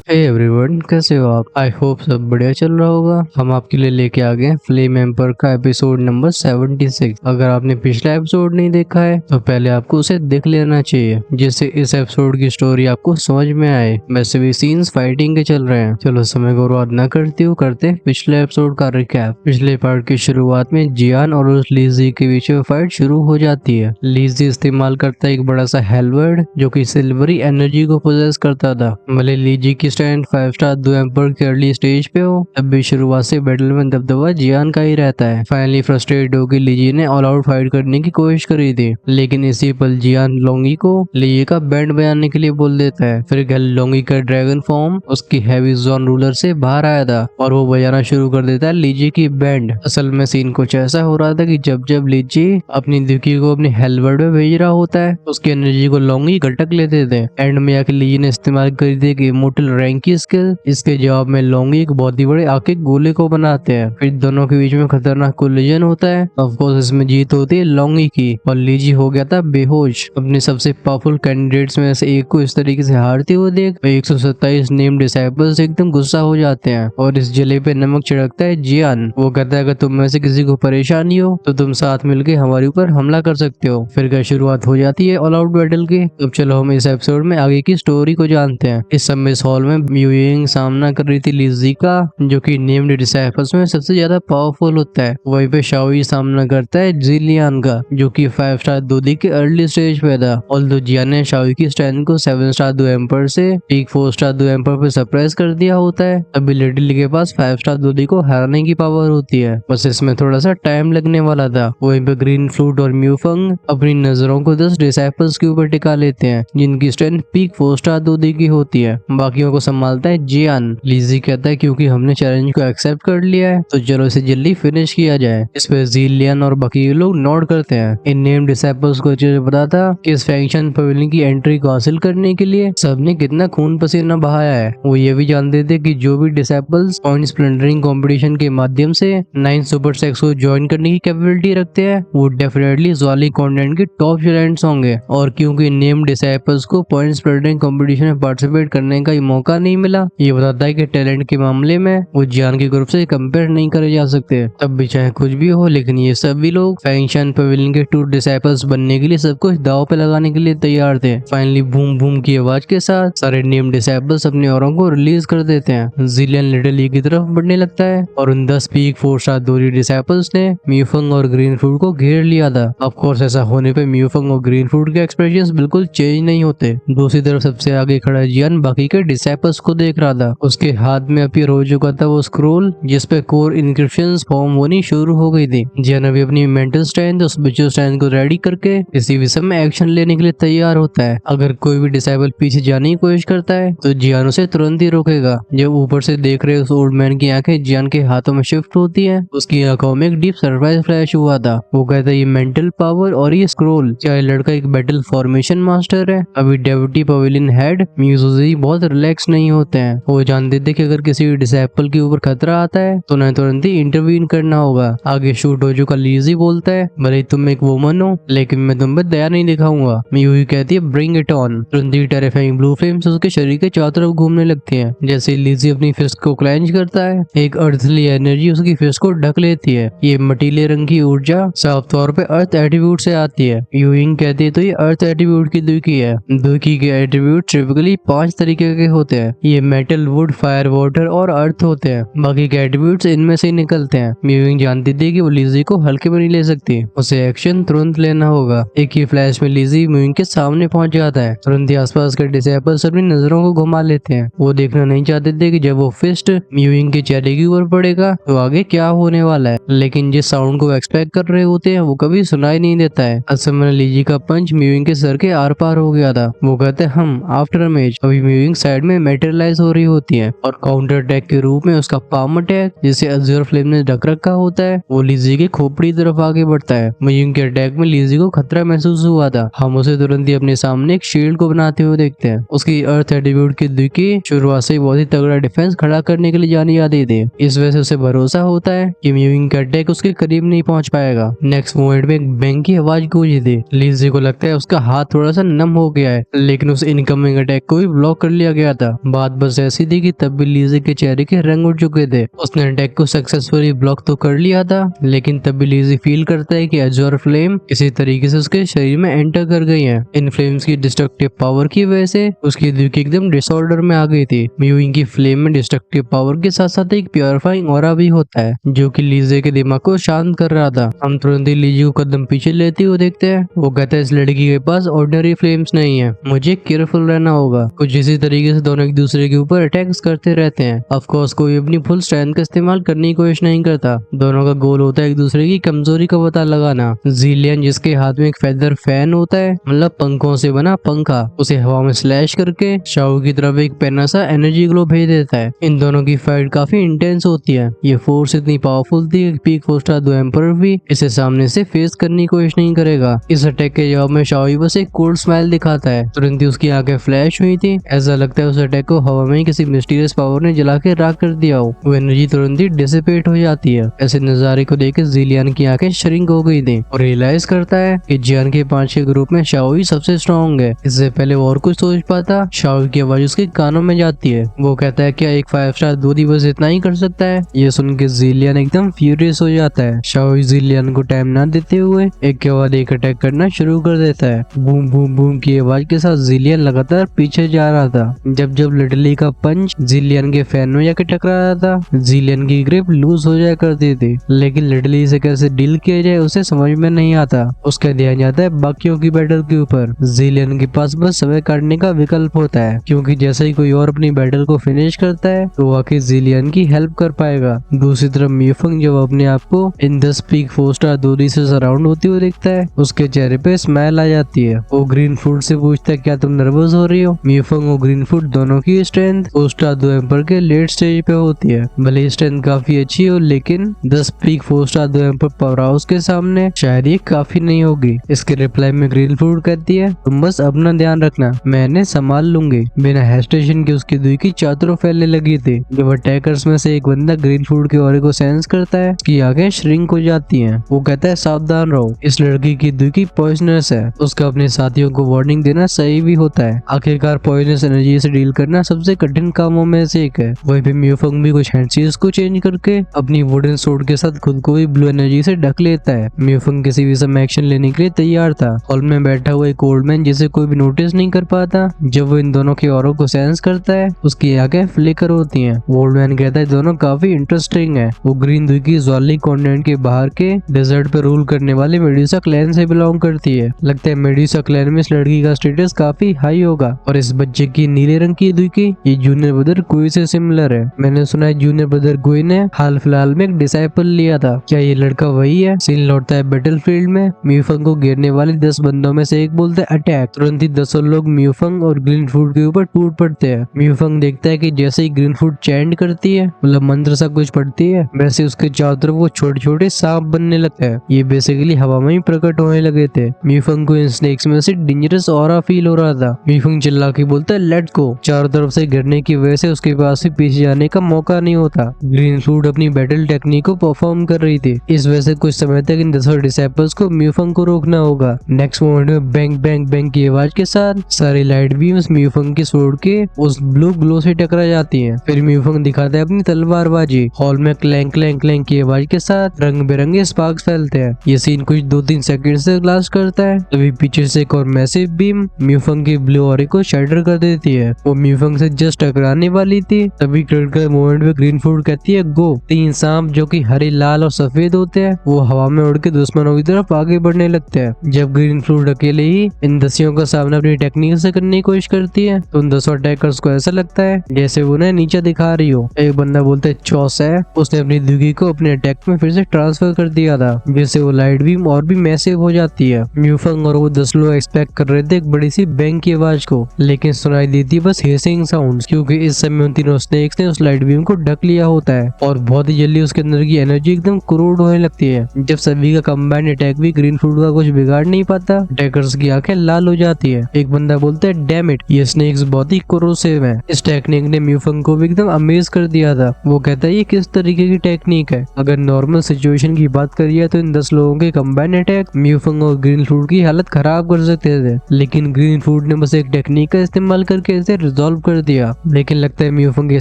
Hey everyone, कैसे हो आप? आई होप सब बढ़िया चल रहा होगा। हम आपके लिए लेके आ गए फ्लेम एम्पर का एपिसोड नंबर 76। अगर आपने पिछला एपिसोड नहीं देखा है तो पहले आपको उसे देख लेना चाहिए, जिससे इस एपिसोड की स्टोरी आपको समझ में आए। वैसे भी सीन्स फाइटिंग के चल रहे हैं। चलो समय को बर्बाद न करते पिछले एपिसोड का रिकैप। पिछले पार्ट की शुरुआत में जियान और उस लीजी के बीच में फाइट शुरू हो जाती है। लीजी इस्तेमाल करता है एक बड़ा सा हेलवर्ड जो कि सिल्वरी एनर्जी को पोजेस करता था। भले लीजी की स्टैंड 5 स्टार दो एम्पर के अर्ली स्टेज पे हो, तब भी शुरुआत से बैटल में दबदबा जियान का ही रहता है। फाइनली फ्रस्ट्रेटेड होकर लीजी ने ऑल आउट फाइट करने की कोशिश करी थी, लेकिन इसी पल जियान लोंगी को लीजी का बैंड बजाने के लिए बोल देता है। फिर लोंगी का ड्रैगन फॉर्म उसकी हैवी जोन रूलर से बाहर आया था और वो बजाना शुरू कर देता है लीजी की बैंड। असल में सीन कुछ ऐसा हो रहा था कि जब लीजी अपनी दुखी को अपनी हेलवर्ड में भेज रहा होता है, उसकी एनर्जी को लोंगी गटक लेते थे। एंड में आके लीजी ने इस्तेमाल करी थी कि इमोर्टल रैंक की स्किल। इसके जवाब में लोंगी एक बहुत ही बड़े आके गोले को बनाते हैं। फिर दोनों के बीच में खतरनाक कोलिजन होता है। ऑफ कोर्स इसमें जीत होती है लोंगी की और लीजी हो गया था बेहोश। अपने सबसे पावरफुल कैंडिडेट्स में से एक को इस तरीके से हारते हुए देख 127 नेम डिसाइपल्स एकदम गुस्सा हो जाते हैं और इस जले पे नमक छिड़कता है जियान। वो कहता है अगर तुम में से किसी को परेशानी हो तो तुम साथ मिलकर हमारे ऊपर हमला कर सकते हो। फिर क्या शुरुआत हो जाती है ऑल आउट बैटल की। अब चलो हम इस एपिसोड में आगे की स्टोरी को जानते हैं। इस समय इस हॉल में म्यूइंग सामना कर रही थी लीजी का, जो कि नेम्ड डिसाइपल्स में सबसे ज्यादा पावरफुल होता है। वहीं पे शाओई सामना करता है जिलियन का, जो कि 5 स्टार दूधी के अर्ली स्टेज पे था। ऑल्दो जियान ने शाओई की स्टैंड को 7 स्टार दो एम्पर से पीक 4 स्टार दो एम्पर पे सरप्राइज कर दिया होता है। अभी लिटिल के पास 5 स्टार दूधी को हराने की पावर होती है, बस इसमें थोड़ा सा टाइम लगने वाला था। वहीं पे ग्रीन फ्लूट और म्यूफंग अपनी नजरों को 10 डिसाइपल्स के ऊपर टिका लेते हैं, जिनकी स्ट्रेंथ पीक 4 स्टार दूधी की होती है। बाकियों को संभालता है जियान। लीजी कहता है क्योंकि हमने चैलेंज को एक्सेप्ट कर लिया है तो चलो इसे जल्दी फिनिश किया जाए। इस पे जिलियन और बाकी लोग नोट करते हैं। इन नेम डिसाइपल्स को अच्छे से पता था कि इस फैक्शन पवेलियन की एंट्री को हासिल करने के लिए सबने कितना खून पसीना बहाया है। वो ये भी जानते थे कि जो भी डिसाइपल्स पॉइंट स्प्लेंडरिंग कंपटीशन के माध्यम से 9 सुपर सेक्स को ज्वाइन करने की कैपेबिलिटी रखते हैं, वो डेफिनेटली ज्वाली कॉन्टेंट के टॉप टैलेंट्स होंगे। और क्योंकि नेम डिसाइपल्स को पॉइंट स्प्लेंडरिंग कंपटीशन में पार्टिसिपेट करने का मौका नहीं मिला, ये बताता है कि टैलेंट के मामले में वो जियान के ग्रुप से कंपेयर नहीं करे जा सकते। तब भी चाहे कुछ भी हो, लेकिन ये सभी लोग फैक्शन पवेलियन के 2 डिसाइपल्स बनने के लिए सब कुछ दाव पे लगाने के लिए तैयार थे। फाइनली बूम बूम की आवाज के साथ सारे नेम डिसाइपल्स अपने औरों को रिलीज कर देते हैं। जिलियन लिटिल ई की तरफ बढ़ने लगता है और उन 10 पीक 4 स्टार दूरी डिसाइपल्स ने म्यूफंग और ग्रीन फ्रूट को घेर लिया था। ऑफ कोर्स ऐसा होने पे म्यूफंग और ग्रीन फ्रूट के एक्सप्रेशंस बिल्कुल चेंज नहीं होते। दूसरी तरफ सबसे आगे खड़ा जियान बाकी के डिसाइपल्स को देख रहा था। उसके हाथ में अपीयर हो चुका था वो स्क्रोल, जिसपे कोर इनक्रिप्शंस फॉर्म होनी शुरू हो गई थी। जियान अभी अपनी मेंटल स्ट्रेंथ उस बिचो स्ट्रेंथ को रेडी करके किसी भी समय एक्शन लेने के लिए तैयार होता है। अगर कोई भी डिसाइपल पीछे जाने की कोशिश करता है तो जियान उसे तुरंत ही रोकेगा। जब ऊपर से देख रहे उस ओल्ड मैन की आंखें जियान के हाथों में शिफ्ट होती है, उसकी आंखों में एक डीप सरप्राइज फ्लैश हुआ था। वो कहता है ये मेंटल पावर और ये स्क्रोल, क्या ये लड़का एक बैटल फॉर्मेशन मास्टर है? अभी डेप्यूटी पवेलियन हेड म्यूजी बहुत रिलैक्स नहीं होते हैं। वो जानते थे कि अगर किसी डिसाइपल के ऊपर खतरा आता है तो उन्हें तुरंत ही इंटरवीन करना होगा। आगे शूट हो चुका लीजी बोलता है भले तुम एक वुमन हो, लेकिन मैं तुम पे दया नहीं दिखाऊंगा। म्यूजी कहती है ब्रिंग इट ऑन। तुरंत ही टेरिफाइंग ब्लू फ्लेम्स उसके शरीर के चारों तरफ घूमने लगती हैं। जैसे लीजी अपनी फिस्ट को क्लेंच करता है, एक अर्थली एनर्जी उसकी फिस्ट को ढक लेती है। ये मटीले रंग की ऊर्जा साफ तौर पे अर्थ एट्रीब्यूट से आती है। यूइंग कहती है तो ये अर्थ एट्रीब्यूट की दुखी है। दुखी के एट्रीब्यूट टिपिकली 5 तरीके के होते हैं। ये मेटल, वुड, फायर, वाटर और अर्थ होते हैं। बाकी के एट्रीब्यूट्स इनमें से निकलते हैं। म्यूइंग जानती थी कि वो लीजी को हल्के में नहीं ले सकती, उसे एक्शन तुरंत लेना होगा। एक ही फ्लैश में लीजी म्यूइंग के सामने पहुंच जाता है। तुरंत ही आसपास के डिसाइपल्स अपनी नजरों को घुमा लेते हैं। वो देखना नहीं चाहते थे कि जब वो फिस्ट म्यूइंग के चेहरे के ऊपर पड़ेगा तो आगे क्या होने वाला है, लेकिन जिस साउंड को एक्सपेक्ट कर रहे होते हैं वो कभी सुनाई नहीं देता है। असल में लीजी का पंच म्यूइंग के सर के आर पार हो गया था। वो कहते हैं हम आफ्टर मैच। अभी म्यूइंग साइड में मेटेरियलाइज हो रही होती है और काउंटर अटैक के रूप में उसका पाम अटैक, जिसे अज़ूर फ्लेम ने ढक रखा होता है, वो लीजी की खोपड़ी तरफ आगे बढ़ता है। म्यूइंग के अटैक में लीजी को खतरा महसूस हुआ था। हम उसे तुरंत ही अपने सामने एक शील्ड को बनाते हुए देखते हैं। उसकी अर्थ एट्रीब्यूट की दुखी शुरुआत से बहुत ही तगड़ा डिफेंस खड़ा करने के लिए जानी जाती थी। इस वजह से उसे भरोसा होता है कि म्यूइंग का अटैक उसके करीब नहीं पहुंच पाएगा। नेक्स्ट मोमेंट में एक बैंग की आवाज गूंजी थी। लीजी को लगता है उसका हाथ थोड़ा सा नम हो गया है, लेकिन उस इनकमिंग अटैक को भी ब्लॉक कर लिया गया था। बात बस ऐसी थी कि तब भी लीजे के चेहरे के रंग उड़ चुके थे। उसने अटैक को सक्सेसफुली ब्लॉक तो कर लिया था, लेकिन तब भी लीजे फील करता है कि एजोर फ्लेम किसी तरीके से उसके शरीर में एंटर कर गई है। इन फ्लेम्स की डिस्ट्रक्टिव पावर की वजह से उसकी दुखी एकदम डिसऑर्डर में आ गई थी। म्यूइंग की फ्लेम में डिस्ट्रक्टिव पावर के साथ साथ एक प्योरीफाइंग ऑरा भी होता है, जो कि लीजे के दिमाग को शांत कर रहा था। हम तुरंत ही लीजे को कदम पीछे लेते हुए देखते हैं। वो कहता है इस लड़की के पास ऑर्डिनरी फ्लेम्स नहीं है, मुझे केयरफुल रहना होगा। कुछ इसी तरीके से दोनों एक दूसरे के ऊपर अटैक्स करते रहते हैं। ऑफ कोर्स कोई अपनी फुल स्ट्रेंथ का इस्तेमाल करने की कोशिश नहीं करता। दोनों का गोल होता है एक दूसरे की कमजोरी का पता लगाना। जिलियन जिसके हाथ में एक फेदर फैन होता है, मतलब पंखों से बना पंखा, उसे हवा में स्लैश करके शाओ की तरफ एक पैना सा एनर्जी ग्लो भेज देता है। इन दोनों की फाइट काफी इंटेंस होती है। ये फोर्स इतनी पावरफुल थी कि पीक 4 स्टार 2 एम्पर भी इसे सामने से फेस करने की कोशिश नहीं करेगा। इस अटैक के जवाब में शाओ बस एक कोल्ड स्माइल दिखाता है। तुरंत ही उसकी आंखें फ्लैश हुई थी। ऐसा लगता है उस अटैक को हवा में किसी मिस्टीरियस पावर ने जला के राख कर दिया हो। वो एनर्जी तुरंत ही डिसिपेट हो जाती है। ऐसे नजारे को देख जिलियन की आंखें श्रिंक हो गई थी और रियलाइज करता है कि जियान के 5 के ग्रुप में शाओ ही सबसे स्ट्रॉन्ग है। इससे पहले वो और कुछ सोच पाता, शाओ की आवाज उसके कानों में जाती है। वो कहता है क्या एक 5 स्टार 2 दिवस इतना ही कर सकता है? ये सुन के जिलियन एकदम फ्यूरियस हो जाता है। शाओ जिलियन को टाइम ना देते हुए एक के बाद एक अटैक करना शुरू कर देता है। बूम बूम बूम की आवाज के साथ जिलियन लगातार पीछे जा रहा था। जब जब लिटली का पंच जिलियन के फैन में जाके टकरा रहा था, जिलियन की ग्रिप लूज हो जाया करती थी, लेकिन लिटली से कैसे डील किया जाए उसे समझ में नहीं आता। उसका ध्यान जाता है बाकियों की बैटल के ऊपर। जिलियन के पास बस समय काटने का विकल्प होता है, क्योंकि जैसे ही कोई और अपनी बैटल को फिनिश करता है तो वाकई जिलियन की हेल्प कर पाएगा। दूसरी तरफ मीफंग जब अपने आप को इन 10 पीक 4 स्टार 2 से सराउंड होती हुई देखता है, उसके चेहरे पे स्माइल आ जाती है। वो ग्रीन फूड से पूछता है क्या तुम नर्वस हो रही हो? मीफंग और ग्रीन फूड दोनों की स्ट्रेंथ 4 स्टार 2 एम्पर के लेट स्टेज पे होती है। भले स्ट्रेंथ काफी अच्छी हो, लेकिन 10 peak 4 star 2 emperor power house के सामने शायद ये काफी नहीं होगी। इसके रिप्लाई में ग्रीन फूड कहती है तुम बस अपना ध्यान रखना, मैं इन्हें संभाल लूंगी। बिना हेस्टेशन के उसकी दुई की चादरों फैलने लगी थी। जब अटैकर्स में से एक बंदा ग्रीन फूड के ऑरे को सेंस करता है, उसकी आंखें श्रिंक हो जाती हैं। वो कहता है सावधान रहो, इस लड़की की दुई की पॉइजनस है। उसका अपने साथियों को वार्निंग देना सही भी होता है। आखिरकार पॉइजनस एनर्जी से डील करना सबसे कठिन कामों में से एक है। वहीं पे म्यूफंग भी कुछ हैंडसीज को चेंज करके अपनी वुडन सोर्ड के साथ खुद को भी ब्लू एनर्जी से ढक लेता है। म्यूफंग किसी भी समय एक्शन लेने के लिए तैयार था। हॉल में बैठा हुआ एक ओल्ड मैन जिसे कोई भी नोटिस नहीं कर पाता, जब वो इन दोनों के औरों को सेंस करता है उसकी आंखें फ्लिकर होती हैं। ओल्ड मैन कहता है दोनों काफी इंटरेस्टिंग है। वो ग्रीन दुई की ज़्वाली कॉन्टिनेंट के बाहर के डेजर्ट पे रूल करने वाले मेडुसा क्लैन से बिलोंग करती है। लगता है मेडुसा क्लैन में इस लड़की का स्टेटस काफी हाई होगा। और इस बच्चे की नीले रंग की दुई की ये जूनियर ब्रदर गुई से सिमिलर है। मैंने सुना है जूनियर ब्रदर गुई ने हाल फिलहाल में एक डिसाइपल लिया था। क्या ये लड़का वही है? सीन लौटता है बैटलफील्ड में। म्यूफंग को घेरने वाले 10 बंदों में से एक बोलता है अटैक। तुरंत ही 10 लोग म्यूफंग और ग्रीन फूड के ऊपर टूट पड़ते हैं। म्यूफंग देखता है कि जैसे ही ग्रीन फूड चैंट करती है, मतलब मंत्र सा कुछ पढ़ती है, वैसे उसके चारों तरफ वो छोटे छोटे सांप बनने लगते हैं। ये बेसिकली हवा में ही प्रकट होने लगे थे। म्यूफंग को इन स्नेक्स में से डेंजरस ऑरा फील हो रहा था। म्यूफंग चिल्ला के बोलता है लेट्स गो। चारों तरफ से गिरने की वजह से उसके पास से पीछे जाने का मौका नहीं होता। ग्रीन फूड अपनी बैटल टेक्निक को परफॉर्म कर रही थी। इस वजह से कुछ समय तक इन 10 डिसेबल्स को म्यूफंग को रोकना होगा। नेक्स्ट मोमेंट में बैंग बैंग बैंग की आवाज के साथ सारी लाइट बीम्स म्यूफंग के स्वॉर्ड के उस ब्लू ग्लो से टकरा जाती हैं। फिर म्यूफंग दिखाता है अपनी तलवारबाजी। हॉल में क्लैंक क्लैंक क्लैंक की आवाज के साथ रंग बिरंगे स्पार्क्स फैलते हैं। ये सीन कुछ 2-3 सेकंड से लास्ट करता है। तभी पीछे से एक और मैसिव बीम म्यूफंग की ब्लू ऑरे को शैटर कर देती है। वो म्यूफंग से जस्ट टकराने वाली थी, तभी क्रिटिकल मोमेंट में ग्रीन फूड कहती है गो। 3 सांप जो कि हरे, लाल और सफेद होते हैं, वो हवा में उड़ के दुश्मनों की तरफ आगे बढ़ने लगते हैं। जब ग्रीन फूड अकेले ही इन 10 का सामना अपनी टेक्निक से करने की कोशिश करती है, तो उन 10 अटैकर्स को ऐसा लगता है जैसे वो उन्हें नीचे दिखा रही हो। एक बंदा बोलता है चौस है। उसने अपनी दुगी को अपने अटैक में फिर से ट्रांसफर कर दिया था, जिससे वो लाइट बीम और भी मैसिव हो जाती है। म्यूफंग और वो 10 लोग एक्सपेक्ट कर रहे थे एक बड़ी सी बैंग की आवाज को, लेकिन सुनाई देती बस हिसिंग साउंड्स, क्योंकि इस समय उन तीनों स्नेक्स ने उस लाइट बीम को ढक लिया होता है और बहुत ही जल्दी उसके अंदर की एनर्जी एकदम क्रूड होने लगती है। जब सभी का कंबाइंड अटैक भी ग्रीन फूड का कुछ बिगाड़ नहीं पाता, अटैकर्स की आंखें लाल हो जाती है। एक बंदा बोलता है डैम इट, ये स्नेक्स बहुत ही कोरोसिव है। इस टेक्निक ने म्यूफंग को भी एकदम अमेज कर दिया था। वो कहता है ये किस तरीके की टेक्निक है? अगर नॉर्मल सिचुएशन की बात करिए तो इन 10 लोगों के कंबाइंड अटैक म्यूफंग और ग्रीन फूड की हालत खराब कर सकते थे, लेकिन ग्रीन फूड ने बस एक टेक्निक का इस्तेमाल करके इसे रिजॉल्व सॉल्व कर दिया। लेकिन लगता है म्यूफंग के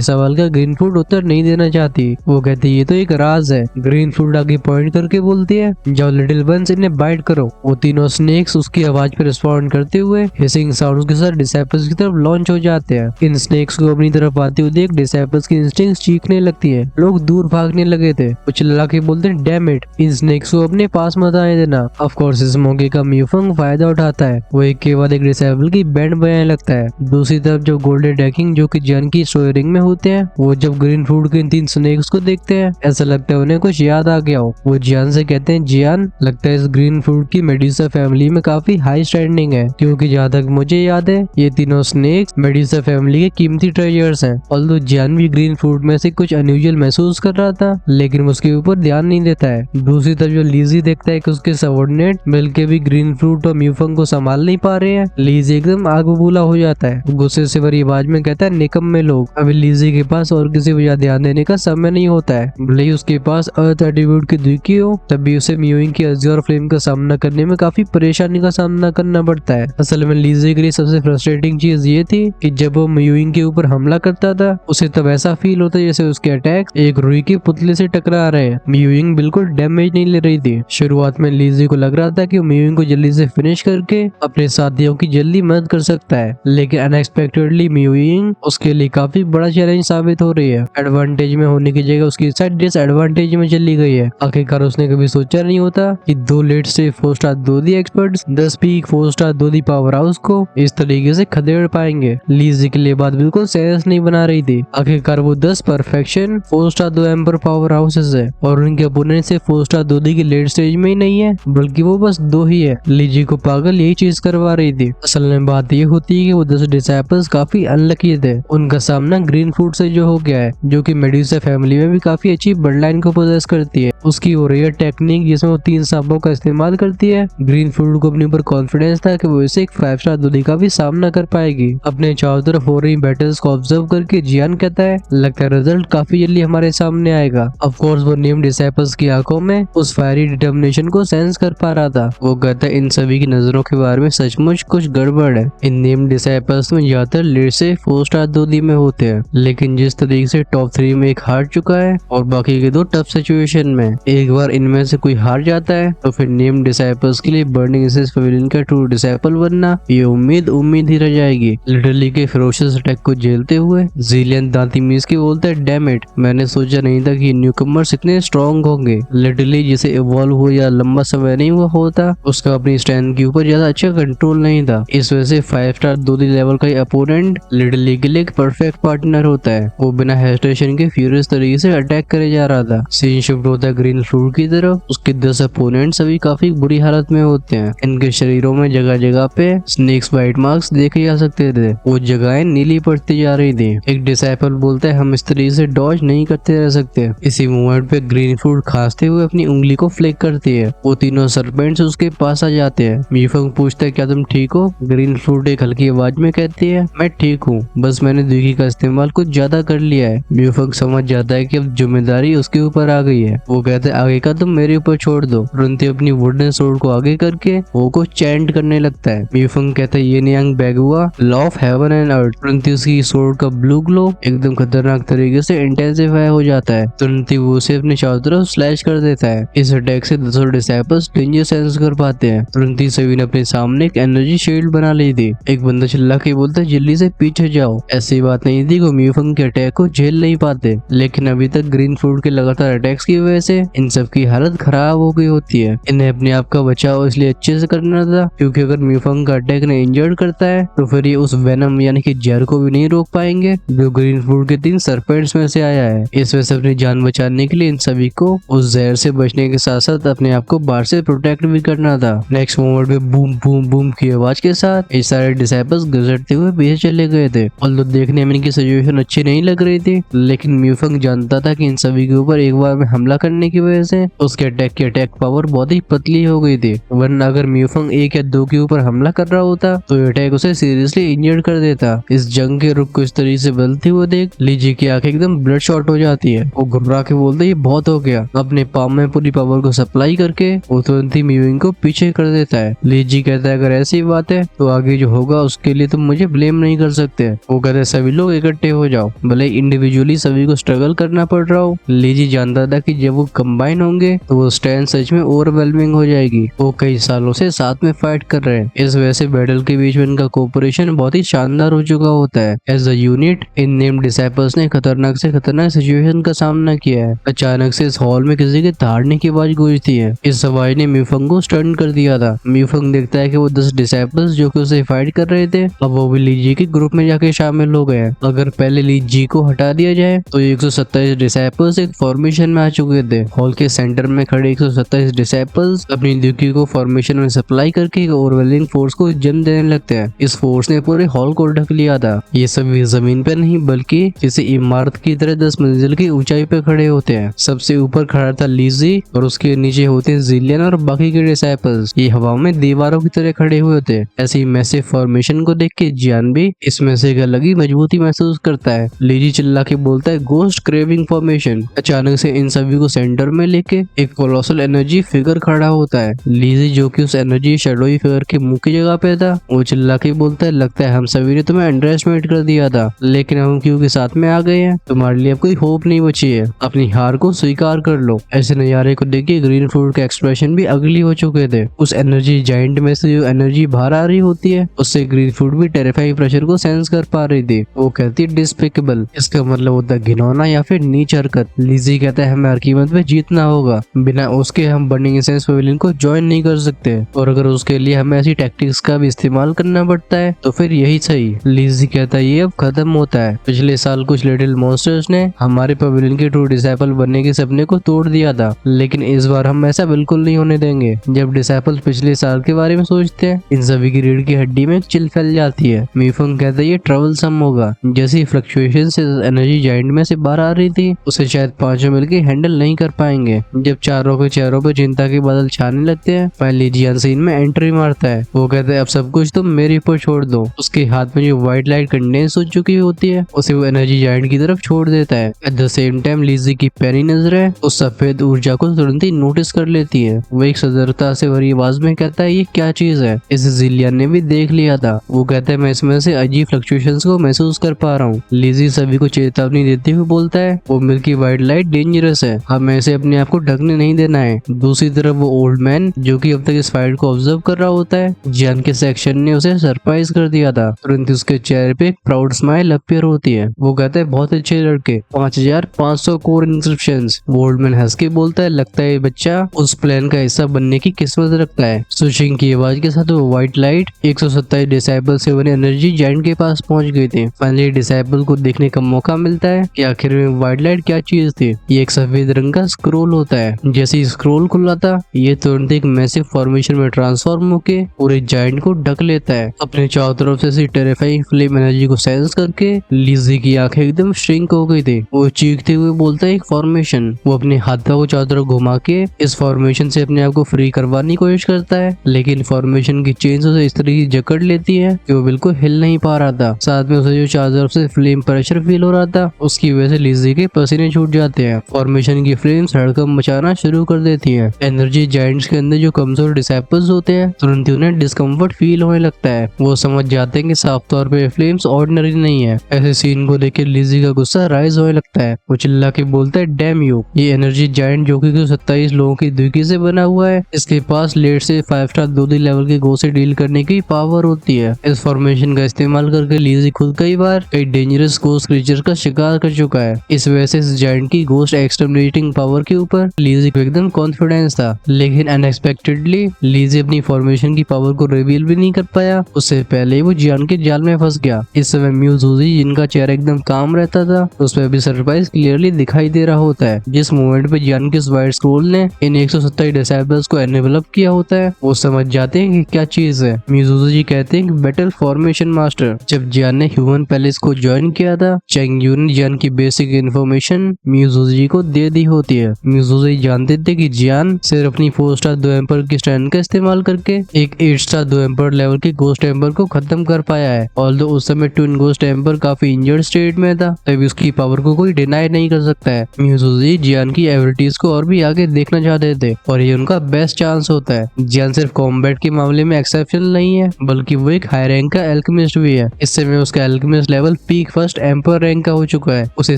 सवाल का ग्रीन फूड उत्तर नहीं देना चाहती। वो कहती है ये तो एक राज है। ग्रीन फूड आगे पॉइंट करके बोलती है जाओ लिटिल वंस इन्हें बाइट करो। वो तीनों स्नेक्स उसकी आवाज पर रिस्पॉन्ड करते हुए हिसिंग साउंड्स के साथ डिसाइपल्स की तरफ लॉन्च हो जाते हैं। इन स्नेक्स को अपनी तरफ आते हुए देख डिसाइपल्स की इंस्टिंक्ट्स चीखने लगती है। लोग दूर भागने लगे थे। वो चिल्ला के बोलते हैं डैम इट, इन स्नेक्स को अपने पास मत आने देना। ऑफ कोर्स इस मौके का म्यूफंग फायदा उठाता है। वो एक के बाद एक डिसाइपल की बैंड बजाने लगता है। दूसरी तरफ जो गोल्डन डैकिंग जो कि जियान की स्टोरिंग में होते हैं, वो जब ग्रीन फूड के इन 3 स्नेक्स को देखते हैं ऐसा लगता है उन्हें कुछ याद आ गया हो। वो जियान से कहते हैं जियान, लगता है इस ग्रीन फूड की मेडुसा फैमिली में काफी हाई स्टैंडिंग है, क्योंकि जहाँ तक मुझे याद है ये तीनों स्नेक्स मेडुसा फैमिली के कीमती ट्रेजर्स हैं। ऑल्दो जियान भी ग्रीन फूड में से कुछ अनयूजुअल महसूस कर रहा था, लेकिन उसके ऊपर ध्यान नहीं देता है। दूसरी तरफ जो लीजी देखता है कि उसके सबऑर्डिनेट मिलके भी ग्रीन फ्रूट और म्यूफंग को संभाल नहीं पा रहे हैं। लीजी एकदम आग बबूला हो जाता है। गुस्से से भरी आवाज में कहता है निकम्मे लोग। अभी लीजी के पास और किसी वजह ध्यान देने का समय नहीं होता है। भले ही उसके पास अर्थ एट्रीब्यूट की दुखी हो, तब भी उसे म्यूइंग की अजगर फ्लेम का सामना करने में काफी परेशानी का सामना करना पड़ता है। असल में लीजी के लिए सबसे फ्रस्ट्रेटिंग चीज ये थी कि जब वो म्यूइंग के ऊपर हमला करता था उसे तब ऐसा फील होता जैसे उसके अटैक एक रुई के पुतले से टकरा रहे हैं। म्यूइंग बिल्कुल डैमेज नहीं ले रही थी। शुरुआत में लीजी को लग रहा था कि म्यूइंग को जल्दी से फिनिश करके अपने साथियों की जल्दी मदद कर सकता है, लेकिन अनएक्सपेक्टेडली म्यूइंग उसके लिए काफी बड़ा चैलेंज साबित हो रही है। एडवांटेज में होने की जगह उसकी साइड डिसएडवांटेज में चली गई है। आखिरकार उसने कभी सोचा नहीं होता कि 2 लेट से 4 स्टार दोदी एक्सपर्ट्स 10 पीक 4 स्टार दोदी पावर हाउस को इस तरीके से खदेड़ पाएंगे। लीजी के लिए बात बिल्कुल सेंस नहीं बना रही थी। आखिरकार वो 10 perfection 4 star 2 emperor power houses है और उनके अपोनेंट से 4 स्टार दोदी की लेट स्टेज में ही नहीं है, बल्कि वो बस 2 ही है। लीजी को पागल यही चीज करवा रही थी। असल में बात ये होती है कि वो 10 डिसाइपल्स काफी अनलकी थे। उनका सामना ग्रीन फूड से जो हो गया है, जो कि मेडुसा फैमिली में भी काफी अच्छी ब्लड लाइन को पोजेस करती है। उसकी हो रही है टेक्निक जिसमें वो 3 सांपों का इस्तेमाल करती है। ग्रीन फूड को अपने ऊपर कॉन्फिडेंस था कि वो इसे एक 5 स्टार दोदी का भी सामना कर पाएगी। अपने चारों तरफ हो रही बैटल्स को ऑब्जर्व करके जियान कहता है लगता है रिजल्ट काफी जल्दी हमारे सामने आएगा। ऑफ कोर्स वो नेम डिसाइपल्स की आंखों में उस फायरी डिटर्मिनेशन को सेंस कर पा रहा था। वो कहता है इन सभी की नजरों के बारे में सचमुच कुछ गड़बड़ है। इन नेम डिसाइपल्स में ज्यादातर लेट से 4 स्टार दोदी में होते हैं, लेकिन जिस तरीके से टॉप 3 में एक हार चुका है और बाकी के 2 टफ सिचुएशन में, एक बार इनमें से कोई हार जाता है तो फिर नेम डिसाइपल्स के लिए बर्निंग इंसेस पवेलियन का ट्रू डिसाइपल बनना ये उम्मीद ही रह जाएगी। लिटरली के फेरोशियस अटैक को झेलते हुए जिलियन दांती मीस के बोलता है डैम इट, मैंने सोचा नहीं था कि न्यूकमर्स इतने स्ट्रॉन्ग होंगे। लिटरली जिसे इवॉल्व हुआ या लंबा समय नहीं हुआ होता उसका अपनी स्ट्रेंथ के ऊपर ज्यादा अच्छा कंट्रोल नहीं था। इस वजह से 5 स्टार दोदी लेवल का अपोनेंट लिटरली के लिए एक परफेक्ट पार्टनर होता है। वो बिना हेजिटेशन के फ्यूरियस तरीके से अटैक करे जा रहा था। सीन शिफ्ट होता है ग्रीन फ्रूट की तरफ। उसके 10 अपोनेंट सभी काफी बुरी हालत में होते हैं। इनके शरीरों में जगह जगह पे स्नेक्स बाइट मार्क्स देखे जा सकते थे। वो जगहें नीली पड़ती जा रही थी। एक डिसाइपल बोलता है हम इस तरीके से डॉज नहीं करते रह सकते। इसी मोमेंट पे ग्रीन फ्रूट खांसते हुए अपनी उंगली को फ्लिक करती है। वो तीनों सरपेंट्स उसके पास आ जाते हैं। म्यूफंग पूछता है क्या तुम ठीक हो? ग्रीन फ्रूट एक हल्की आवाज में कहती है मैं ठीक हूँ, बस मैंने दुखी का इस्तेमाल कुछ ज्यादा कर लिया है। म्यूफंग समझ जाता है कि अब जिम्मेदारी उसके ऊपर आ गई है। वो कहते हैं आगे का तुम मेरे ऊपर छोड़ दो। तुरंत ही अपनी वुडन सोर्ड को आगे करके वो को चैंट करने लगता है। म्यूफंग कहता है ये नियांग बैग हुआ law of heaven and earth. तुरंत ही उसकी सोर्ड का ब्लू ग्लो एकदम खतरनाक तरीके से इंटेंसिफाई हो जाता है। तुरंत ही वो उसे अपने चारों तरफ स्लैश कर देता है। इस अटैक से 10 डिसाइपल्स डेंजर सेंस कर पाते हैं। तुरंत ही सभी ने अपने सामने एक एनर्जी शील्ड बना ली थी। एक बंदा चिल्ला के बोलता है जल्दी से पीछे जाओ। ऐसी बात नहीं थी कि म्यूफंग के अटैक को झेल नहीं पाते, लेकिन अभी तक ग्रीन फ्रूट के लगातार अटैक्स की वजह से इन सब की हालत खराब हो गई होती है। इन्हें अपने आप का बचाव इसलिए अच्छे से करना था क्योंकि अगर म्यूफंग का अटैक ने इंजर्ड करता है तो फिर ये उस वेनम यानी कि जहर को भी नहीं रोक पाएंगे जो ग्रीन फ्रूट के 3 सरपेंट्स में से आया है। इस वजह से अपनी जान बचाने के लिए इन सभी को उस जहर से बचने के साथ साथ अपने आप को बाहर से प्रोटेक्ट भी करना था। नेक्स्ट मोमेंट में बूम बूम बूम की आवाज के साथ ये सारे डिसाइपल्स गुजरते हुए पीछे चले गए थे। और देखने में इनकी सिचुएशन अच्छी नहीं लग रही थी, लेकिन म्यूफंग जानता था कि इन सभी के ऊपर एक बार में हमला करने की वजह से उसके अटैक की अटैक पावर बहुत ही पतली हो गई थी। वरना अगर म्यूफंग 1 या 2 के ऊपर हमला कर रहा होता तो ये अटैक उसे सीरियसली इंजर्ड कर देता। इस जंग के रुख को इस तरीके से बदलते हुए देख लीजी की आंखें एकदम ब्लड शॉट हो जाती है। वो घबरा के बोलते ये बहुत हो गया। अपने पाम में पूरी पावर को सप्लाई करके वो तुरंत ही म्यूइंग को पीछे कर देता है। लीजी कहता है अगर ऐसी बात है तो आगे जो होगा उसके लिए तुम मुझे ब्लेम नहीं कर सकते हैं। वो कहते हैं सभी लोग इकट्ठे हो जाओ, भले इंडिविजुअली सभी को स्ट्रगल करना पड़ रहा हो। लीजी जानता था कि जब वो कंबाइन होंगे तो वो स्ट्रेंथ सच में ओवरवेलमिंग हो जाएगी। वो कई सालों से साथ में फाइट कर रहे हैं, इस वजह से बैटल के बीच में इनका कोऑपरेशन बहुत ही शानदार हो चुका होता है। As a unit in named disciples ने खतरनाक से खतरनाक सिचुएशन का सामना किया है। अचानक से इस हॉल में किसी के दहाड़ने की आवाज गूंजती है। इस आवाज ने म्यूफंग को स्टन कर दिया था। म्यूफंग देखता है कि वो 10 डिसाइपल्स जो कि उसे फाइट कर रहे थे अब वो भी लीजी के ग्रुप में जाके शामिल हो गए। अगर पहले लीजी को हटा दिया जाए तो 127 डिसाइपल्स एक फॉर्मेशन में आ चुके थे। हॉल के सेंटर में खड़े 127 डिसाइपल्स अपनी ड्यूटी को फॉर्मेशन में सप्लाई करके एक ओवरवेलिंग फोर्स को जन्म देने लगते हैं। इस फोर्स ने पूरे हॉल को ढक लिया था। ये सभी जमीन पे नहीं बल्कि किसी इमारत की तरह 10 मंजिल की ऊंचाई पे खड़े होते हैं। सबसे ऊपर खड़ा था लीजी और उसके नीचे होते हैं जिलियन और बाकी के डिसाइपल्स। ये हवा में दीवारों की तरह खड़े हुए थे। ऐसी मैसिव फॉर्मेशन को देख के जियान भी इसमें से एक अलग ही मजबूती महसूस करता है। लीजी चिल्ला के बोलता है गोस्ट क्रेविंग फॉर्मेशन। अचानक से इन सभी को सेंटर में लेके एक कोलोसल एनर्जी फिगर खड़ा होता है। लीजी जो कि उस एनर्जी शैडोई फिगर के मुंह की जगह पे था वो चिल्ला के बोलता है लगता है हम सभी ने तुम्हें अंडर एस्टिमेट कर दिया था, लेकिन हम क्यों के साथ में आ गए हैं। तुम्हारे लिए अब कोई होप नहीं बची है, अपनी हार को स्वीकार कर लो। ऐसे नजारे को देख के ग्रीन फ्रूट का एक्सप्रेशन भी अगली हो चुके थे। उस एनर्जी जाइंट में से जो एनर्जी बाहर आ रही होती है उससे ग्रीन फ्रूट भी टेरिफाइंग प्रेशर को सेंस कर पा रही थी। वो कहती है डिस्पिकेबल, इसका मतलब होता है घिनौना या फिर नीच हरकत। लीजी कहता है हमें हर कीमत पे जीतना होगा, बिना उसके हम बर्निंग एसेंस पवेलियन को ज्वाइन नहीं कर सकते, और अगर उसके लिए हमें ऐसी टैक्टिक्स का भी इस्तेमाल करना पड़ता है तो फिर यही सही। लीजी कहता है ये अब खत्म होता है। पिछले साल कुछ लिटिल मॉन्स्टर्स ने हमारे पवेलियन के ट्रू डिसाइपल बनने के सपने को तोड़ दिया था, लेकिन इस बार हम ऐसा बिल्कुल नहीं होने देंगे। जब डिसाइपल पिछले साल के बारे में सोचते हैं इन सभी की रीढ़ की हड्डी में चिल फैल जाती है। म्यूफंग कहता है ये ट्रबलसम होगा। जैसी फ्लक्चुएशन से एनर्जी जाइंट में से बाहर आ रही थी उसे शायद पांचों मिलकर हैंडल नहीं कर पाएंगे। जब चारों के चेहरों पर चिंता के बादल छाने लगते हैं पहले जियान सीन में एंट्री मारता है। वो कहता है अब सब कुछ तुम मेरे ऊपर छोड़ दो। उसके हाथ में जो व्हाइट लाइट कंडेंस हो चुकी होती है उसे वो एनर्जी जाइंट की तरफ छोड़ देता है। एट द सेम टाइम लीजी की पैनी नजरें उस सफेद ऊर्जा को तुरंत ही नोटिस कर लेती है। वो एक सजरता से भरी आवाज में कहता है ये क्या चीज है। इसे जिलियन ने भी देख लिया था। वो कहता है मैं इसमें से अजीब फ्लक्चुएशंस को महसूस कर पा रहा हूँ। लीजी सभी को चेतावनी देते हुए बोलता है वो मिल्की व्हाइट लाइट डेंजरस है, हमें इसे अपने आप को ढकने नहीं देना है। दूसरी तरफ वो ओल्ड मैन जो कि अब तक इस फाइट को ऑब्जर्व कर रहा होता है, जियान के सेक्शन ने उसे सरप्राइज कर दिया था। तुरंत उसके चेहरे पे एक प्राउड स्माइल अपीयर होती है। वो कहता है बहुत अच्छे लड़के, 5500 कोर इंस्क्रिप्शंस। ओल्ड मैन हंस के बोलता है लगता है बच्चा उस प्लान का हिस्सा बनने की किस्मत रखता है। स्विचिंग की आवाज के साथ वो व्हाइट लाइट 127 डिसाइपल से बने एनर्जी जाइंट के पास पहुंच गए थे। फाइनली डिसाइपल को देखने का मौका मिलता है कि आखिर में व्हाइट लाइट क्या चीज थी। ये एक सफेद रंग का स्क्रोल होता है। जैसे ही स्क्रोल खुला था ये तुरंत एक मैसिव फॉर्मेशन में ट्रांसफॉर्म होके पूरे जाइंट को ढक लेता है। अपने चारों तरफ से टेरिफाइंग फ्लेम एनर्जी को सेंस करके लीजी की आंखें एकदम श्रिंक हो गई थी। वो चीखते हुए बोलता है एक फॉर्मेशन। वो अपने हाथों को चारों तरफ घुमा के इस फॉर्मेशन से अपने आप को फ्री करवाने की कोशिश करता है, लेकिन फॉर्मेशन की चेन्स उसे इस तरह की जकड़ लेती है कि वो बिल्कुल हिल नहीं पा रहा था। साथ में उसे जो चारों तरफ से फ्लेम प्रेशर फील हो रहा था उसकी वजह से लीजी के पसीने छूट जाते हैं। फॉर्मेशन की फ्लेम्स हड़कंप मचाना शुरू कर देती है। एनर्जी जाइंट्स के अंदर जो कमजोर डिसाइपल्स होते हैं तुरंत उन्हें डिस्कम्फर्ट फील होने लगता है। वो समझ जाते हैं कि साफ तौर पे फ्लेम्स ऑर्डिनरी नहीं है। ऐसे सीन को देख लीजी का गुस्सा राइज होने लगता है। वो चिल्ला के बोलता है डैम यू, ये एनर्जी जाइंट जो कि 27 लोगों की दुकी से बना हुआ है, इसके पास लेट से 5 स्टार 2D लेवल के गो से डील करने की पावर होती है। इस फॉर्मेशन का इस्तेमाल करके लीजी खुद कई बार कई डेंजरस गोस्ट क्रीचर का शिकार कर चुका है। इस वजह से इस जाइंट की गोस्ट एक्सटर्मिनेटिंग पावर के ऊपर लीजी को एकदम कॉन्फिडेंस था, लेकिन अनएक्सपेक्टेडली लीजी अपनी फॉर्मेशन की पावर को रिवील भी नहीं कर पाया। उससे पहले वो जियान के जाल में फंस गया। इस समय म्यूजूजी जिनका चेहरा एकदम काम रहता था उसमें भी सरप्राइज क्लियरली दिखाई दे रहा होता है। जिस मोमेंट पे जियान के व्हाइट स्क्रोल ने इन 127 डिसाइपल्स को एनवेलप किया होता है वो समझ जाते हैं कि क्या चीज है। म्यूजूजी कहते हैं कि बैटल फॉर्मेशन मास्टर। जब जियान ने ह्यूमन पैलेस को ज्वाइन किया था चेंग यू ने जियान की बेसिक इन्फॉर्मेशन म्यूजूजी को दे दी होती है। म्यूजूजी जानते थे कि जियान सिर्फ अपनी 4 स्टार 2 एम्पर की स्ट्रेंथ का इस्तेमाल करके एक 8 स्टार 2 एम्पर लेवल के गोस्ट एम्पर को खत्म कर पाया है। ऑल्दो उस समय ट्विन गोस्ट एम्पर काफी इंजर्ड स्टेट में था तभी उसकी पावर को कोई डिनाई नहीं कर सकता है। म्यूजूजी जियान की एबिलिटीज को और भी आगे देखना चाहते थे और ये उनका बेस्ट चांस होता है। जियान सिर्फ कॉम्बैट के मामले में एक्सेप्शनल नहीं है बल्कि वो एक हाई रैंक का एल्केमिस्ट भी है। है। इस समय उसका alchemist level peak first emperor rank का हो चुका है। उसे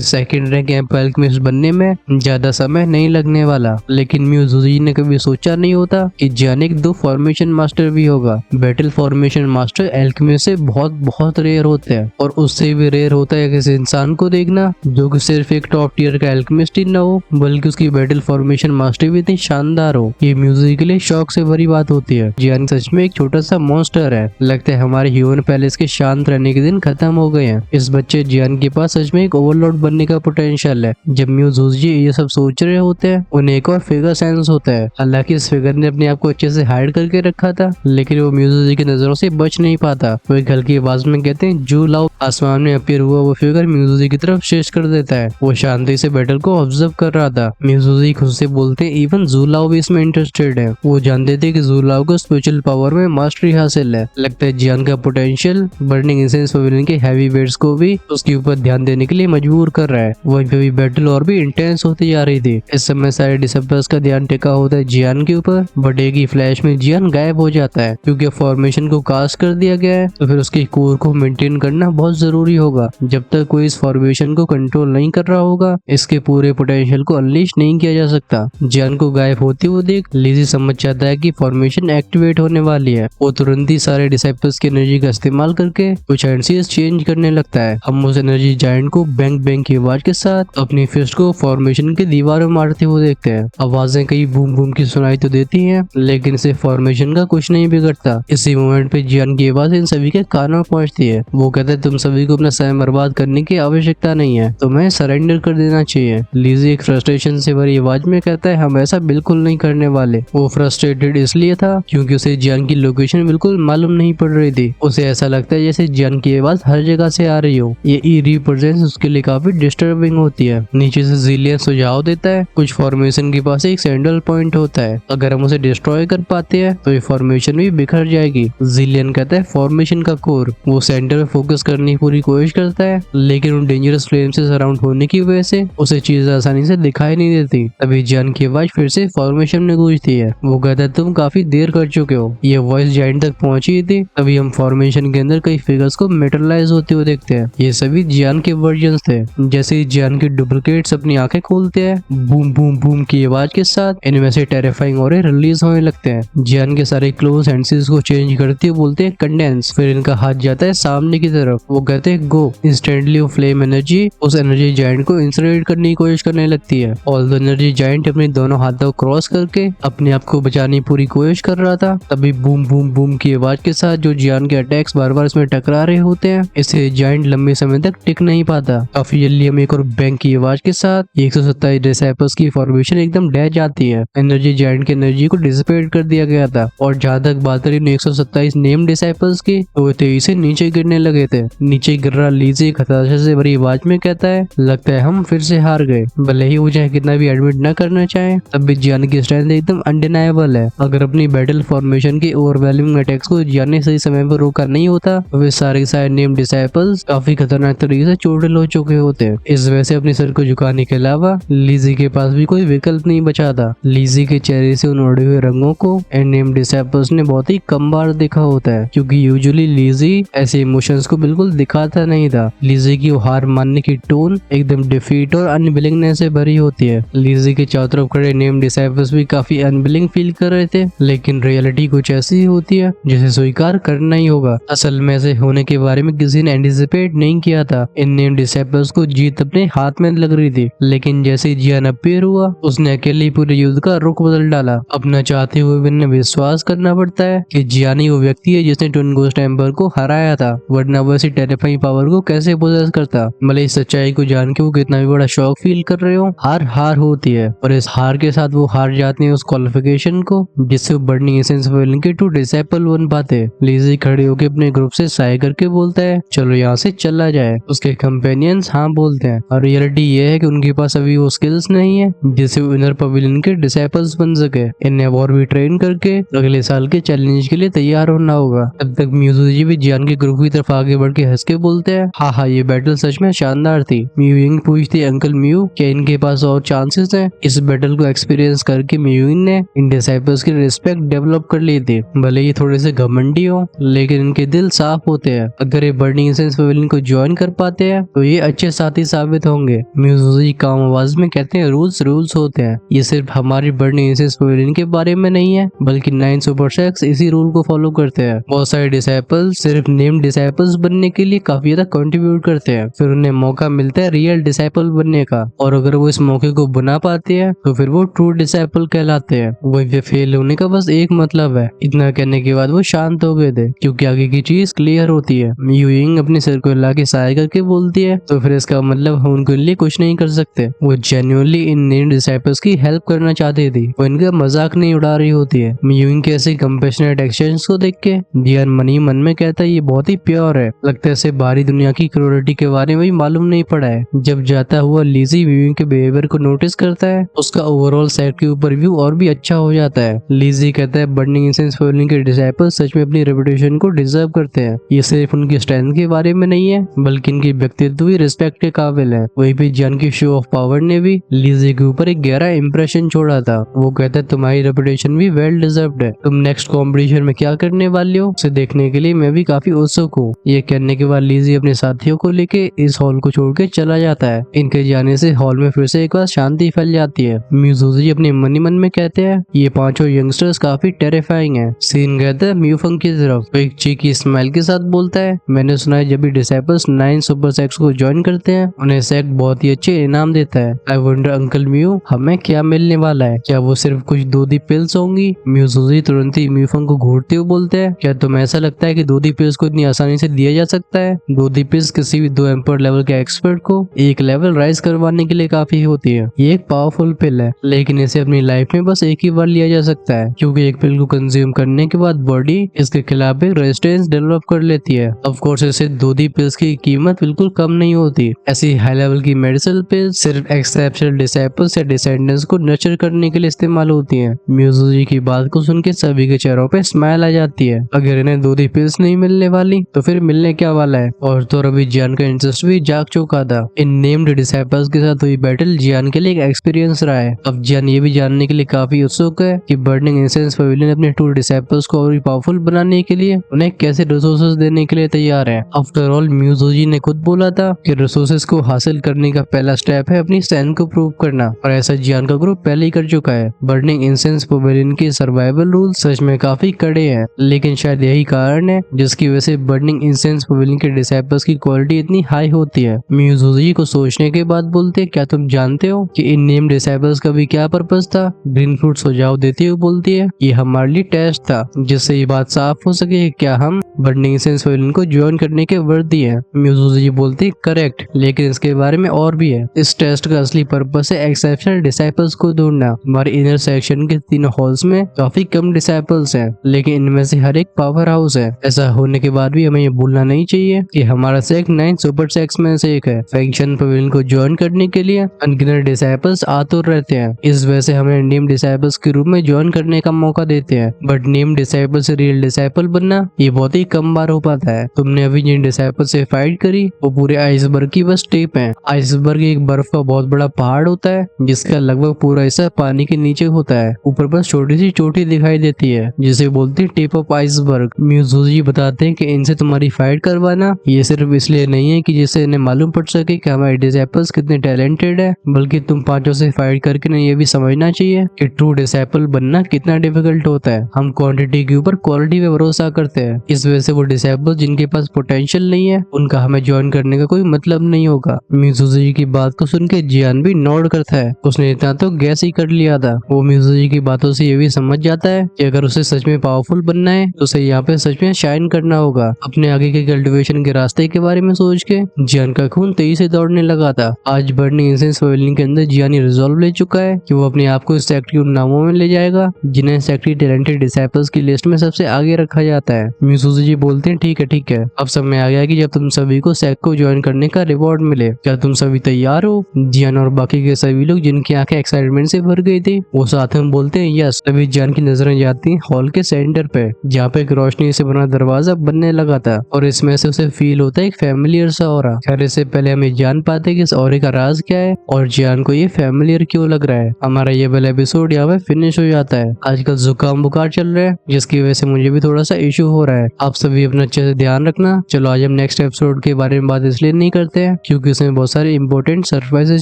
सेकंड रैंक एल्केमिस्ट बनने में ज्यादा समय नहीं लगने वाला। लेकिन म्यू जुजी ने कभी सोचा नहीं होता कि जियान एक 2 फॉर्मेशन मास्टर भी होगा। बैटल फॉर्मेशन मास्टर एल्केमिस्ट से बहुत बहुत रेयर होते हैं, और उससे भी रेयर होता है किसी इंसान को देखना जो कि सिर्फ एक टॉप टियर का एल्केमिस्ट ही ना हो, बल्कि उसकी बैटल फॉर्मेशन मास्टर भी इतनी शानदार हो। ये म्यूजिक के लिए शौक से भरी बात होती है। जियान सच में एक छोटा सा मॉन्स्टर है। लगता है हमारे ह्यूमन पैलेस के शांत रहने के दिन खत्म हो गए हैं। इस बच्चे जियान के पास सच में एक ओवरलॉर्ड बनने का पोटेंशियल है। जब म्यू जुजी ये सब सोच रहे होते हैं, उन्हें एक और फिगर सेंस होता है। हालांकि इस फिगर ने अपने आप को अच्छे से हाइड करके रखा था, लेकिन वो म्यू जुजी की नजरों से बच नहीं पाता। वो एक हल्की आवाज में कहते हैं जू लाओ। आसमान में अपीयर हुआ वो फिगर म्यू जुजी की तरफ शेष कर देता है। वो शांति से बैटल को ऑब्जर्व कर रहा था। म्यू जुजी खुद से बोलते हैं इवन जू लाओ भी इसमें इंटरेस्टेड है। वो जानते थे कि जू लाओ को स्पिरिचुअल पावर में मास्टरी हासिल है। लगता है जियान का पोटेंशियल बर्निंग इंसेंस पवेलियन के हैवी वेट्स को भी उसके ऊपर ध्यान देने के लिए मजबूर कर रहा है। वहीं पे भी बैटल और भी इंटेंस होती जा रही थी। इस समय सारे डिसेप्टर्स का ध्यान टिका होता है जियान के ऊपर, बट एक ही फ्लैश में जियान गायब हो जाता है। क्योंकि फॉर्मेशन को कास्ट कर दिया गया है, तो फिर उसके कोर को मेंटेन करना बहुत जरूरी होगा। जब तक कोई इस फॉर्मेशन को कंट्रोल नहीं कर रहा होगा, इसके पूरे पोटेंशियल को अनलीश नहीं किया जा सकता। जियान को गायब होते हुए देख लीजी समझ जाता है कि फॉर्मेशन एक्टिवेट होने वाली है। वो तुरंत ही सारे डिसेप्टर्स की एनर्जी का इस्तेमाल करके कुछ एनसीएस चेंज करने लगता है। हम उस एनर्जी जायंट को बैंक बैंक की आवाज के साथ अपनी फिस्ट को फॉर्मेशन की दीवार में मारते हुए देखते हैं। आवाजें कई बूम बूम की सुनाई तो देती हैं, लेकिन इसे फॉर्मेशन का कुछ नहीं बिगड़ता। इसी मोमेंट पे जियान की आवाज इन सभी के कानों में पहुंचती है। वो कहता है तुम सभी को अपना समय बर्बाद करने की आवश्यकता नहीं है, तुम्हें सरेंडर कर देना चाहिए। लीजी एक फ्रस्ट्रेशन से भरी आवाज में कहता है हम ऐसा बिल्कुल नहीं करने वाले। वो फ्रस्ट्रेटेड इसलिए था क्योंकि उसे जियान की लोकेशन बिल्कुल मालूम नहीं पड़ रही थी। उसे ऐसा लगता है जैसे जियान की आवाज हर जगह से आ रही हो। ये ईरी प्रेजेंस उसके लिए काफी डिस्टर्बिंग होती है। नीचे से जिलियन सुझाव देता है कुछ फॉर्मेशन के पास एक सेंट्रल पॉइंट होता है, अगर हम उसे डिस्ट्रॉय कर पाते हैं तो ये फॉर्मेशन भी बिखर जाएगी। जिलियन कहता है फॉर्मेशन का कोर। वो सेंटर में फोकस करने की पूरी कोशिश करता है, लेकिन उन डेंजरस फ्लेम से सराउंड होने की वजह से उसे चीजें आसानी से दिखाई नहीं देती। तभी जियान की आवाज फिर से फॉर्मेशन में गूंजती है। वो कहता है तुम काफी देर कर चुके हो। ये वॉइस जायंट तक पहुंची थी। तभी हम फॉर्मेशन के अंदर कई फिगर्स को मेटलाइज होते हुए देखते हैं। ये सभी जियान के वर्जन्स थे। जैसे ही जियान के डुप्लीकेट्स अपनी आंखें खोलते हैं, बूम बूम बूम की आवाज के साथ इनमें से टेरिफाइंग ऑरे रिलीज होने लगते हैं। जियान के सारे क्लोज एंडसीज को चेंज करते हुए बोलते हैं कंडेंस। फिर इनका हाथ जाता है सामने की तरफ। वो कहते हैं गो। इंस्टेंटली वो फ्लेम एनर्जी उस एनर्जी जायंट को इंसरेट करने की कोशिश करने लगती है। ऑल द एनर्जी जायंट अपने दोनों हाथों को क्रॉस करके अपने आप को बचाने की पूरी कोशिश कर रहा था। तभी बूम बूम बूम की आवाज के साथ जो जियान के अटैक्स बार बार इसमें टकरा रहे होते हैं, इससे जायंट लंबे समय तक टिक नहीं पाता। काफी जल्दी हम एक और बैंक की आवाज के साथ 127 डिसेप्टर्स की फॉर्मेशन एकदम डैश जाती है। एनर्जी जायंट की एनर्जी को डिसिपेट कर दिया गया था, और जहाँ तक बात करें 127 नेम डिसेप्टर्स की, तो तेजी से नीचे गिरने लगे थे। नीचे गिर रहा लीजी हताशा से भरी आवाज में कहता है लगता है हम फिर से हार गए। भले ही वो चाहे कितना भी एडमिट न करना चाहे, तब भी जियान की स्ट्रेंथ एकदम अनडिनाइबल है। अगर अपनी बैटल फॉर्मेशन के ओवरवेलमिंग अटैक्स को जियान ने सही समय पर रोका नहीं होता, तो वे सारे नेम डिसेपल्स काफी खतरनाक तरीके से चोटिल हो चुके होते। इस वजह से अपने सर को झुकाने के अलावा लीजी के पास भी कोई विकल्प नहीं बचा था। लीजी के चेहरे से उन उड़े हुए रंगों को नेम डिसेपल्स ने बहुत ही कम बार देखा होता है, क्योंकि यूजुअली लीजी ऐसे इमोशंस को बिल्कुल दिखाता नहीं था। लीजी की हार मानने की टोन एकदम डिफीट और अनविलिंगनेस से भरी होती है। लीजी के चारों तरफ खड़े नेम डिसेपल्स भी काफी अनविलिंग फील कर रहे थे, लेकिन रियलिटी कुछ ऐसी होती है जिसे स्वीकार करना ही होगा। असल में ऐसे होने के बारे में किसी ने एंटिसिपेट नहीं किया था। इन नेम डिसेपल्स को जीत अपने हाथ में लग रही थी, लेकिन जैसे ही जियान अपीयर हुआ, उसने अकेले ही पूरे युद्ध का रुख बदल डाला। अपना चाहते हुए भी उन्हें विश्वास करना पड़ता है कि जियान ही वो व्यक्ति है जिसने ट्विन गोस्ट एम्पर को हराया था, वरना वो ऐसी टेरिफाइंग पावर को कैसे पोजेस करता। भले इस सच्चाई को जान के वो कितना भी बड़ा शौक फील कर रहे हो, हार हार होती है, और इस हार के साथ वो हार जाते हैं उस क्वालिफिकेशन को जिससे वो बर्निंग एसेंस पवेलियन के 2 डिसेपल बन पाते। लीजी खड़े होकर अपने ग्रुप से साय करके बोलता है चलो यहाँ से चला जाए। उसके कंपेनियंस हाँ बोलते हैं, और रियलिटी ये है कि उनके पास अभी वो स्किल्स नहीं है जिससे वो इनर पवेलियन के डिसेपल्स बन सके। इन्हें और भी ट्रेन करके अगले साल के चैलेंज के लिए तैयार होना होगा। तब तक म्यूजी भी जियान के ग्रुप की तरफ आगे बढ़ के हंस के बोलते हैं हाँ ये बैटल सच में शानदार थी। म्यूइंग पूछती अंकल म्यू क्या इनके पास और चांसेस हैं। इस बैटल को एक्सपीरियंस करके म्यूइंग ने इन डिसेपल्स की रिस्पेक्ट डेवलप कर ली थी। भले ही थोड़े से घमंडी हो, लेकिन इनके दिल साफ होते हैं। अगर ये बर्निंग इंसेंस पवेलियन को ज्वाइन कर पाते हैं तो ये अच्छे साथी साबित होंगे। म्यूज़ुजी काम आवाज में कहते हैं रूल्स रूल्स होते हैं। ये सिर्फ हमारी बर्निंग इंसेंस पवेलियन के बारे में नहीं है, बल्कि 9 सुपर सेक्स इसी रूल को फॉलो करते हैं। बहुत सारे डिसाइपल्स सिर्फ नेम डिसाइपल्स बनने के लिए काफी ज्यादा कंट्रीब्यूट करते हैं, फिर उन्हें मौका मिलता है रियल डिसाइपल बनने का, और अगर वो इस मौके को बना पाते हैं तो फिर वो ट्रू डिसाइपल कहलाते हैं। वहीं पे फेल होने का बस एक मतलब है। इतना कहने के बाद वो शांत हो गए थे, क्योंकि आगे की चीज क्लियर होती है। यूइंग अपने सिर को हिला के साय करके बोलती है, तो फिर इसका मतलब हम उनके लिए कुछ नहीं कर सकते। वो जेन्युइनली इन नेम डिसाइपल्स की हेल्प करना चाहती थी, वो इनका मजाक नहीं उड़ा रही होती है। यूइंग के ऐसे कंपैशनेट एक्शंस को देख के जियान मन ही मन में कहता है ये बहुत ही प्योर है। लगता है इसे बाहरी दुनिया की क्रूरटी के बारे में भी मालूम नहीं पड़ा है। जब जाता हुआ लीजी यूइंग के बिहेवियर को नोटिस करता है, उसका ओवरऑल सेट के ऊपर व्यू और भी अच्छा हो जाता है। लीजी कहता है बर्निंग इंसेंस पवेलियन के डिसाइपल्स सच में अपनी रेपुटेशन को डिजर्व करते हैं। ये सिर्फ उनकी स्ट्रेंथ के बारे में नहीं है, बल्कि इनकी व्यक्तित्व भी रिस्पेक्ट के काबिल है। वही भी जियान की शो ऑफ पावर ने भी लीजी के ऊपर एक गहरा इंप्रेशन छोड़ा था। वो कहता है तुम्हारी रेपुटेशन भी वेल डिजर्व्ड है। तुम नेक्स्ट कॉम्पिटिशन में क्या करने वाले हो उसे देखने के लिए मैं भी काफी उत्सुक हूँ। ये कहने के बाद लीजी अपने साथियों को लेके इस हॉल को छोड़ के चला जाता है। इनके जाने से हॉल में फिर से एक बार शांति फैल जाती है। म्यूज़ुजी अपने मन ही मन में कहते हैं ये पांचों यंगस्टर्स काफी टेरिफाइंग है। सीन कहता है म्यूफंग की तरफ, तो एक चीकी स्माइल के साथ बोलता है मैंने सुना है जब भी डिसाइपल्स 9 सुपर सेक्स को ज्वाइन करते हैं उन्हें सेक्ट बहुत ही अच्छे इनाम देता है। आई वंडर अंकल म्यू हमें क्या मिलने वाला है, क्या वो सिर्फ कुछ दूधी पिल्स होंगी? म्यूज़ुजी तुरंत ही म्यूफंग को घूरते हुए बोलते हैं क्या तुम्हें ऐसा लगता है कि दूधी पिल्स को इतनी आसानी से दिया जा सकता है? दूधी पिल्स किसी भी 2 एम्पर लेवल के एक्सपर्ट को एक लेवल राइज करवाने के लिए काफी होती है। ये एक पावरफुल पिल है, लेकिन इसे अपनी लाइफ में बस एक ही बार लिया जा सकता है, क्योंकि एक पिल को कंज्यूम करने के बाद बॉडी इसके खिलाफ एक रेजिस्टेंस डेवलप कर लेती है। ऑफ कोर्स इसे दूधी पिल्स की कीमत बिल्कुल कम नहीं होती। ऐसी हाई लेवल की मेडिसिनल पिल्स सिर्फ एक्सेप्शनल डिसाइपल्स या डिसेंडेंट्स को नर्चर करने के लिए इस्तेमाल होती हैं। म्यूज़ुजी की बात को सुन के सभी के चेहरों पे स्माइल आ जाती है। अगर इन्हें दूधी पिल्स नहीं मिलने वाली तो फिर मिलने क्या वाला है? और तो अभी जियान का इंटरेस्ट भी जाग चुका था। इन नेम्ड डिसाइपल्स के साथ हुई बैटल जियान के लिए एक एक्सपीरियंस रहा है। अब जियान ये भी जानने के लिए काफी उत्सुक है कि बर्निंग इंसेंस पवेलियन अपने 2 डिसाइपल्स को और भी पावरफुल बनाने के लिए उन्हें कैसे रिसोर्सेज देने के लिए तैयार है। आफ्टर ऑल म्यूज़ुजी ने खुद बोला था कि रिसोर्सेज को हासिल करने का पहला स्टेप है अपनी स्ट्रेंथ को प्रूव करना, और ऐसा जियान का ग्रुप पहले ही कर चुका है। बर्निंग इंसेंस पवेलियन के सर्वाइवल रूल सच में काफी कड़े हैं, लेकिन शायद यही कारण है जिसकी वजह से बर्निंग इंसेंस पवेलियन के डिसाइपल्स की क्वालिटी इतनी हाई होती है। म्यूज़ुजी को सोचने के बाद बोलते क्या तुम जानते हो कि इन नेम डिसाइपल्स का भी क्या पर्पस था? ग्रीन फ्रूट सुझाव देते हुए बोलती है ये हमारे लिए टेस्ट था, जिससे ये बात साफ हो सके कि क्या हम बर्निंग इंसेंस पवेलियन को ज्वाइन करने के वर्दी है। म्यूज़ुजी बोलती करेक्ट, लेकिन इसके बारे में और भी है। इस टेस्ट का असली पर्पस है एक्सेप्शनल डिसाइपल्स को ढूंढना। हमारे इनर सेक्शन के 3 हॉल्स में काफी कम डिसाइपल्स हैं, लेकिन इनमें से हर एक पावर हाउस है। ऐसा होने के बाद भी हमें ये भूलना नहीं चाहिए कि हमारा सेक्ट 9 सुपर सेक्स में से एक है। फैक्शन पवेलियन को ज्वाइन करने के लिए अनगिनत डिसाइपल्स आतुर रहते हैं। इस वजह से हमें नेम डिसाइपल्स के रूप में ज्वाइन करने का मौका देते हैं, बट नेम डिसाइपल से रियल डिसाइपल बनना ये बहुत ही कम बार हो पाता है। तुमने अभी जिन डिसाइपल से फाइट करी वो पूरे आइसबर्ग की बस टिप है। आइसबर्ग एक बर्फ का बहुत बड़ा पहाड़ होता है जिसका लगभग पूरा हिस्सा पानी के नीचे होता है। ऊपर बस छोटी सी चोटी दिखाई देती है जिसे बोलते हैं टिप ऑफ आइसबर्ग। म्यूज़ुजी बताते हैं कि इनसे तुम्हारी फाइट करवाना ये सिर्फ इसलिए नहीं है कि जिससे इन्हें मालूम पड़ सके कि हमारे डिसाइपल्स कितने टैलेंटेड है, बल्कि तुम पांचों से फाइट करके इन्हें ये भी समझना चाहिए कि ट्रू डिसाइपल बनना कितना डिफिकल्ट होता है। हम क्वांटिटी के ऊपर क्वालिटी पे भरोसा करते हैं, इस वजह से वो डिसाइपल जिनके पास पोटेंशियल नहीं है उनका हमें ज्वाइन करने का कोई मतलब नहीं होगा। म्यूज़ुजी की बात को सुन के जियान भी नोड करता है। उसने इतना तो गैस ही कर लिया था। वो म्यूज़ुजी की बातों से ये भी समझ जाता है कि अगर उसे सच में पावरफुल बनना है तो उसे यहाँ पे सच में शाइन करना होगा। अपने आगे के कल्टिवेशन के रास्ते के बारे में सोच के जियान का खून तेजी से दौड़ने लगा था। आज बर्निंग इंसेंस पवेलियन के अंदर जियान ये रिजॉल्व ले चुका है कि वो अपने आप को इस सेक्ट के उन नामों में ले जाएगा जिन्हें सेक्ट की टैलेंटेड डिसाइपल्स की लिस्ट में सबसे आगे रखा जाता है। म्यूज़ुजी बोलते हैं ठीक है, अब समय आ गया कि जब तुम सभी को सेक्ट को ज्वाइन करने का रिवॉर्ड मिले। क्या तुम सभी तैयार हो? जियान और बाकी के सभी लोग जिनकी आंखें एक्साइटमेंट से भर गई थी वो साथ में बोलते हैं यस। तभी जियान की नजरें जाती हैं हॉल के सेंटर पे, जहाँ पे एक रोशनी से बना दरवाजा बनने लगा था और इसमें से उसे फील होता है एक फैमिलियर सा ऑरा। खैर इससे पहले हमें जान पाते कि इस ऑरे का राज क्या है और जियान को ये फैमिलियर क्यों लग रहा है। हमारा ये वाला एपिसोड यहाँ पे फिनिश हो जाता है। आजकल जुकाम बुखार चल रहा है जिसकी वजह से मुझे भी थोड़ा सा इशू हो रहा है। आप सभी अपना अपना अच्छे से ध्यान रखना। चलो आज हम नेक्स्ट एपिसोड के बारे में बात इसलिए नहीं करते हैं क्योंकि उसमें बहुत सारे इंपॉर्टेंट सरप्राइजेस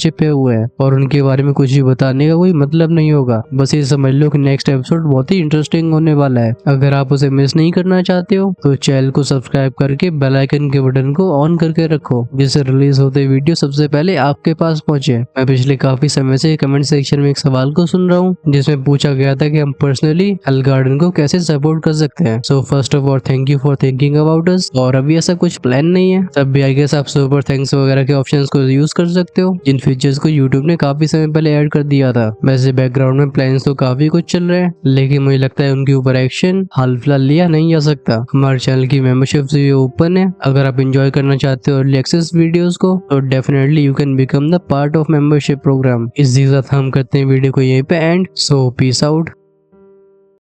छिपे हुए हैं और उनके बारे में कुछ भी बताने का कोई मतलब नहीं होगा। बस ये समझ लो कि नेक्स्ट एपिसोड बहुत ही इंटरेस्टिंग होने वाला है। अगर आप उसे मिस नहीं करना चाहते हो तो चैनल को सब्सक्राइब करके बेल आइकन के बटन को ऑन करके रखो, जिससे रिलीज होते वीडियो सबसे पहले आपके पास पहुंचे। मैं पिछले काफी समय से कमेंट सेक्शन में एक सवाल को सुन रहा हूँ जिसमें पूछा गया था कि हम पर्सनली हेल गार्डन को कैसे सपोर्ट कर सकते हैं। So first of all thank you for thinking about us. और अभी ऐसा कुछ प्लान नहीं है, तब भी आई गेस आप सुपर थैंक्स वगैरह के ऑप्शंस को यूज कर सकते हो, जिन फीचर्स को यूट्यूब ने काफी समय पहले ऐड कर दिया था। वैसे बैकग्राउंड में प्लान्स तो काफी कुछ चल रहे हैं, लेकिन मुझे लगता है उनके ऊपर एक्शन हाल फिलहाल लिया नहीं जा सकता। हमारे चैनल की मेंबरशिप भी ओपन है। अगर आप एंजॉय करना चाहते हो अर्ली एक्सेस वीडियोस को तो definitely you can become the part of membership programme. इसी के साथ हम करते हैं वीडियो को यहीं पे एंड। So peace out.